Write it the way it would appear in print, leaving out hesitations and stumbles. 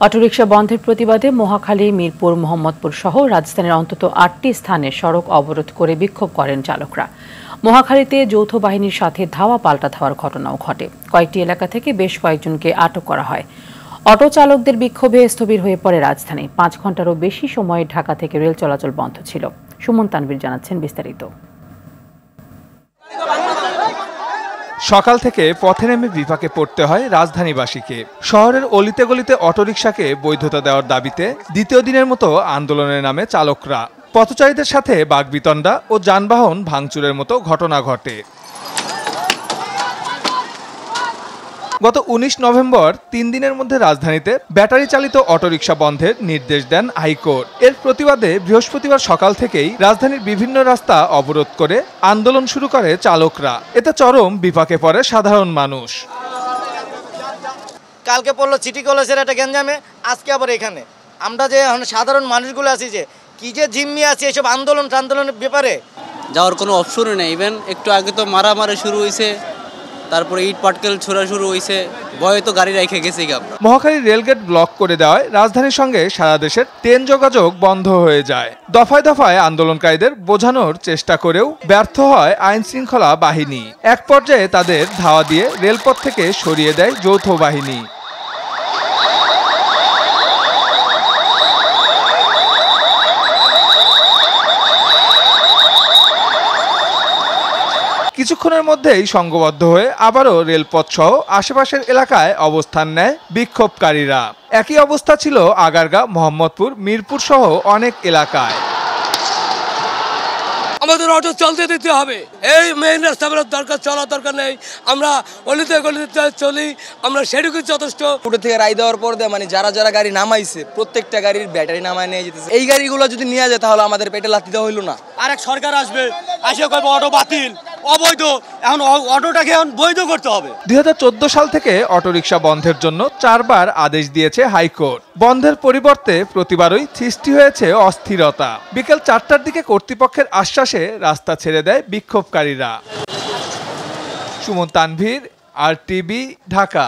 Autorickshaw বন্ধের প্রতিবাদে মহাখালী, মিরপুর, মোহাম্মদপুর সহ রাজধানীর অন্তত ৮টি স্থানে সড়ক অবরোধ করে বিক্ষোভ করেন চালকরা। মহাখালীতে যৌথ বাহিনীর সাথে ধাওয়া পাল্টা ধাওয়ার ঘটনাও ঘটে। কয়েকটি এলাকা থেকে বেশ কয়েকজনকে আটক করা হয়। অটো চালকদের বিক্ষোভে স্থবির হয়ে পড়ে রাজধানী। ৫ ঘন্টারও বেশি সময় ঢাকা থেকে রেল চলাচল বন্ধ ছিল। সুমন তানভীর জানাচ্ছেন বিস্তারিত। সকাল থেকে পথে নেমে বিপাকে পড়তে হয় রাজধানীবাসীকে। শহরের অলিতে গলিতে অটোরিকশাকে বৈধতা দেওয়ার দাবিতে দ্বিতীয় দিনের মতো আন্দোলনের নামে চালকরা। পথচারীদের সাথে বাকবিতণ্ডা ও যানবাহন ভাঙচুরের মতো ঘটনা ঘটে। গত ১৯ নভেম্বর ৩ দিনের মধ্যে রাজধানীতে ব্যাটারি চালিত অটোরিকশা বন্ধের নির্দেশ দেন হাইকোর্ট। এর প্রতিবাদে বৃহস্পতিবার সকাল থেকেই রাজধানীর বিভিন্ন রাস্তা অবরোধ করে আন্দোলন শুরু করে চালকরা। এতে চরম বিপাকে পড়ে সাধারণ মানুষ। কালকে পড়লো সিটি কলেজের একটা গ্যাঞ্জামে, আজকে আবার এখানে আমরা যে সাধারণ মানুষগুলো আছি যে কি যে জিম্মি আছে এসব আন্দোলনের ব্যাপারে যাওয়ার কোনো অপশনই নেই। ইভেন একটু আগে তো মারামারি শুরু হয়েছে, তারপরে ইট পাটকেল ছোড়া শুরু হয়েছে, ভয়ে তো গাড়ি রেখে গেছি। মহাখালী রেলগেট ব্লক করে দেওয়ায় রাজধানীর সঙ্গে সারা দেশের ট্রেন যোগাযোগ বন্ধ হয়ে যায়। দফায় দফায় আন্দোলনকারীদের বোঝানোর চেষ্টা করেও ব্যর্থ হয় আইন শৃঙ্খলা বাহিনী। এক পর্যায়ে তাদের ধাওয়া দিয়ে রেলপথ থেকে সরিয়ে দেয় যৌথ বাহিনী। কিছুক্ষণের মধ্যেই সংঘবদ্ধ হয়ে আবারও রেলপথ সহ আশেপাশের এলাকায় অবস্থান নেয় বিক্ষোভকারীরা। একই অবস্থা ছিল আগারগাঁ, মোহাম্মদপুর, মিরপুর সহ অনেক এলাকায়। আমাদের অটো চলতে দিতে হবে, এই মেইন রাস্তাগুলোর দরকার নেই। আমরা অলিতে গলিতে চলি, আমরা সেটুকুই যথেষ্ট। উঠে থেকে রায় দেওয়ার পর মানে যারা গাড়ি নামাইছে প্রত্যেকটা গাড়ির ব্যাটারি নামায় নিয়ে যেতেছে। এই গাড়িগুলো যদি নিয়ে যায় তাহলে আমাদের পেটে লাথি দেওয়া হইলো না। আরেক সরকার আসবে, এসে করবে অটো বাতিল, অবৈধ। এখন অটোটাকে এখন বৈধ করতে হবে। ২০১৪ সাল থেকে অটোরিকশা বন্ধের জন্য ৪ বার আদেশ দিয়েছে হাইকোর্ট। বন্ধের পরিবর্তে প্রতিবারই সৃষ্টি হয়েছে অস্থিরতা। বিকেল ৪টার দিকে কর্তৃপক্ষের আশ্বাসে রাস্তা ছেড়ে দেয় বিক্ষোভকারীরা। সুমন তানভীর, RTV, ঢাকা।